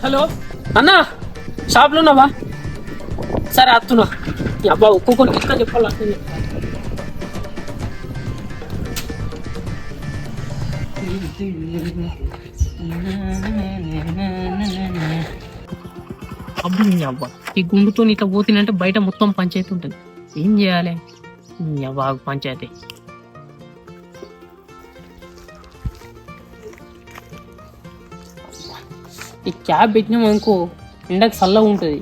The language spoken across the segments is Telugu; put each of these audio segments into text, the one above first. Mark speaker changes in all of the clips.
Speaker 1: హలో అన్నా, షాప్లో ఉన్నావా? సరే వస్తున్నా. అబ్బా ఒక్కొక్కరికి ఇంకా చెప్పాలి. అబ్బా ఈ గుండుతో ఇట్లా పోతినంటే బయట మొత్తం పంచాయతీ ఉంటుంది. ఏం చేయాలి? బాగా పంచాయతీ. ఈ క్యాబ్ పెట్టినాం అనుకో, ఎండకు చల్లగా ఉంటుంది.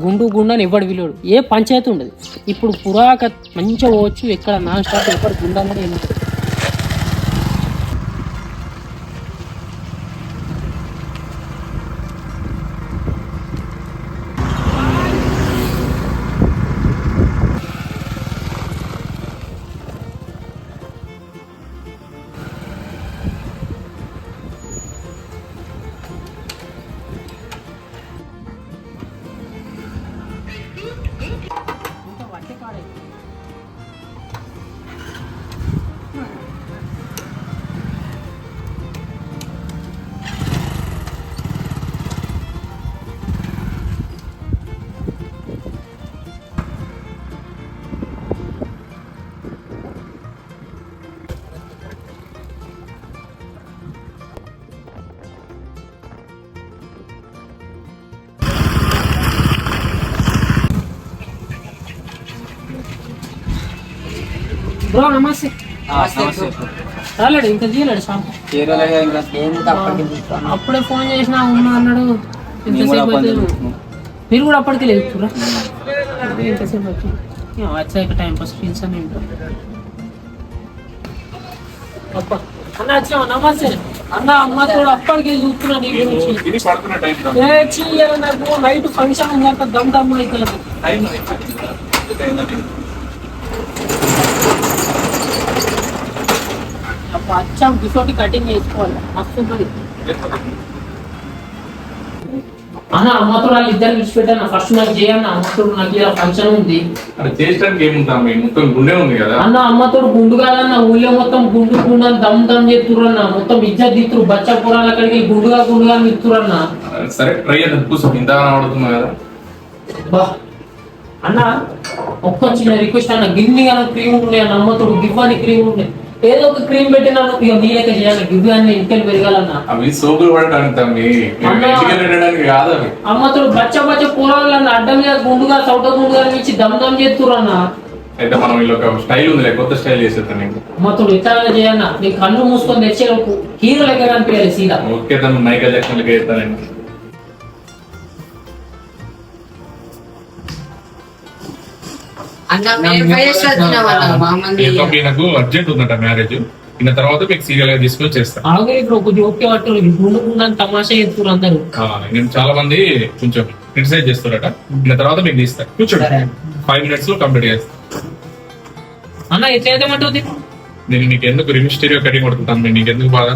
Speaker 1: గుండు అని ఎవడు విలువడు, ఏ పంచాయతీ ఉండదు. ఇప్పుడు పురాక మంచిగా పోవచ్చు, ఎక్కడ నాన్ స్టాప్ ఎవరు గుండా కూడా ఏముంటుంది. బ్రో నమస్తే. రాలేడు ఇంకా తీయలేడు షాప్. అప్పుడే ఫోన్ చేసినా ఉన్నా అన్నాడు. ఎంతసేపు అయితే మీరు కూడా అప్పటికే లేపుతురా? ఎంతసేపు వచ్చి వచ్చాక టైం పాస్ ఫీల్స్ అని అబ్బా అన్న వచ్చావు. నమస్తే అన్న. అమ్మతో అప్పటికే చూస్తున్నా నీ గురించి. నాకు నైట్ ఫంక్షన్ ఉందంట, దమ్ దమ్ అవుతుంది. అచ్చా గిఫ్ట్ కటింగ్ చేసుకోవాలి, మస్తు ఉంటుంది అన్న. అమ్మతో వాళ్ళు ఇద్దరు విడిచిపెట్టాను. ఫస్ట్ నాకు చేయన్న, అమ్మతో నాకు ఇలా ఫంక్షన్ ఉంది అన్న. అమ్మతో గుండు కాదన్న, ఊళ్ళో మొత్తం గుండు అని దమ్ దమ్ చేస్తుర్రు అన్న. మొత్తం ఇజ్జత్ తీస్తురు. బచ్చా పురాల అక్కడికి గుండుగా అని ఇస్తురు అన్న. అన్న ఒక్క చిన్న రిక్వెస్ట్ అన్న, గిన్ని కానీ క్రీమ్ ఉండే అన్న. అమ్మతోడు గివ్ అని క్రీమ్ ఉండే, ఏదో ఒక క్రీమ్ పెట్టినా నీలక చేయాలి. గివ్ అని ఇంటికి పెరగాలన్నా. అమ్మతోడు బచ్చ పూరాలన్న అడ్డం మీద గుండుగా సౌట గుండుగా ఇచ్చి దమ్ దమ్ చేస్తుర్రు అన్న. అమ్మతోడు ఎట్లా చేయన్నా, నీ కన్ను మూసుకొని తెచ్చే హీరో లెక్క కనిపించాలి సీదా.
Speaker 2: నాకు అర్జెంట్ ఉందంట మ్యారేజ్. ఇన్న తర్వాత మీకు సీరియల్ గా తీసుకొని చేస్తాను.
Speaker 1: తమాషా చేస్తున్నారు అందరూ.
Speaker 2: నేను చాలా మంది కొంచెం క్రిటిసైజ్ చేస్తారట. ఇన్న తర్వాత మీకు తీస్తాను. కూర్చోండి, 5 minutes లో కంప్లీట్ చేస్తాను
Speaker 1: అన్న. ఎట్లయితే
Speaker 2: నేను నీకు ఎందుకు రిమిస్టీరియో కటింగ్ కొడుతుంటాను, నీకు ఎందుకు బాగా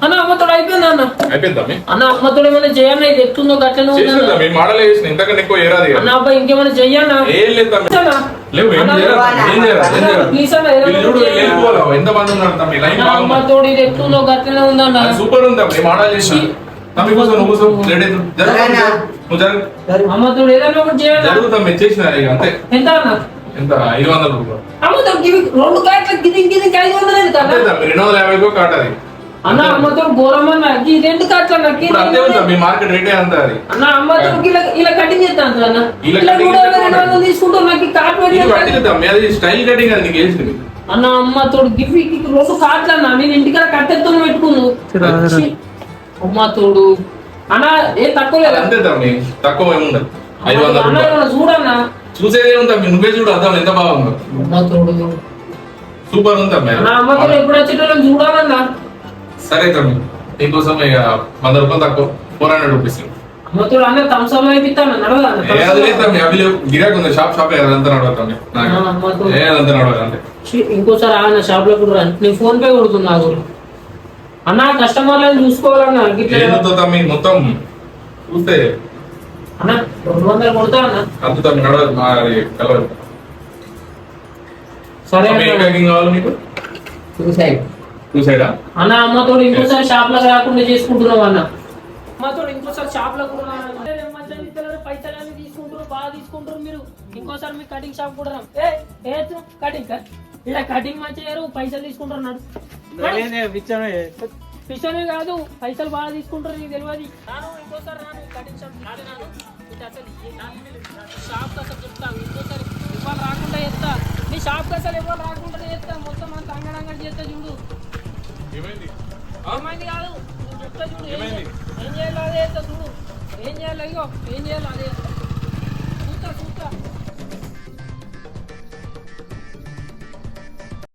Speaker 1: అన్న. అమ్మతోడు అయిపోయింది అన్న. అన్న అమ్మతోడు ఏమైనా చేయన్నా, ఇది ఎట్లుందో గట్లనే అన్న. అబ్బాయి ఇంకేమైనా చెయ్యన్నా? అమ్మతోడు ఇది ఎట్లుందో గట్లనే ఉందన్న.
Speaker 2: సూపర్ ఉంది
Speaker 1: అమ్మతోడు ఏదైనా ఒకటి చేయాలి. ఎంత అన్న?
Speaker 2: ఎంత? 500 రూపాయలు.
Speaker 1: అమ్మతో 2 కాయలు గిది
Speaker 2: 250 కాటది
Speaker 1: అన్న. అమ్మతో ఘోరమన్న, ఈ 2 కాట్ల
Speaker 2: మీ మార్కెట్ రేటే అంత అది
Speaker 1: అన్న. అమ్మతో ఇలా కటింగ్ చేస్తాను అన్న. ఇలా 200 తీసుకుంటాం. నాకు కాట్
Speaker 2: స్టైల్ కటింగ్ అది నీకు
Speaker 1: అన్న. అమ్మతో గిఫ్ట్ 2 కాట్లు అన్న. నేను ఇంటికాడ కట్టెత్తో పెట్టుకున్నాను. అమ్మతోడు అన్న ఏ తక్కువ లేదు.
Speaker 2: అంతే తక్కువ ఏముండదు. 500
Speaker 1: చూడన్నా.
Speaker 2: చూసేదే ఉందా, నువ్వే చూడు అర్థం ఎంత బాగుందో.
Speaker 1: అమ్మతోడు
Speaker 2: సూపర్ ఉందా?
Speaker 1: అమ్మతోడు ఎప్పుడు వచ్చేటోళ్ళని చూడాలన్నా.
Speaker 2: సరే తమ్మి నీకోసం ఇక 100 రూపాయలు తక్కువ 400 రూపీస్.
Speaker 1: మొత్తం అందరూ థమ్స్అప్ అయిపోతాను నడవదా
Speaker 2: అది లేదు తమ్మి అవి లేవు గిరాక్ ఉంది షాప్ అదంతా నడవతాం అదంతా నడవదు అంతే.
Speaker 1: ఇంకోసారి ఆ షాప్ లో కూడా రండి. నేను ఫోన్ పే కొడుతున్నా అన్న కస్టమర్లను చూసుకోవాలన్నా
Speaker 2: ఏదో తమ్మి మొత్తం చూస్తే
Speaker 1: అన్న 200 కొడతా అన్న
Speaker 2: అంత తమ్మి నడవదు మరి కలవదు.
Speaker 1: సరే
Speaker 2: ఏం కావాలి మీకు? టూ సైడా
Speaker 1: అన్న అమ్మతో ఇంకోసారి షాప్ లో రాకుండా చేసుకుంటున్నావు అన్న. అమ్మతో ఇంకోసారి షాప్ లో కూడా పైసలు తీసుకుంటారు బాగా తీసుకుంటారు మీరు. ఇంకోసారి మీ కటింగ్ షాప్ కూడా కటింగ్ ఇలా కటింగ్ మంచిగా పైసలు తీసుకుంటారు అన్నాడు. పిచ్చనే కాదు పైసలు బాగా తీసుకుంటారు నీకు తెలియదు. రాను ఇంకోసారి రాను కటింగ్ షాప్ రాను షాప్ అసలు చెప్తాను. ఇంకోసారి ఇవాళ రాకుండా చేస్తా నీ షాప్ అసలు ఇవాళ రాకుండా చేస్తా. మొత్తం అంత అంగడంగా చేస్తా చూడు. ఏమైంది కాదు చెప్తా చూడు ఏం చేయాలో అదే చేస్తా చూడు. ఏం చేయాలో ఇగో ఏం చేయాలో అదే చూస్తా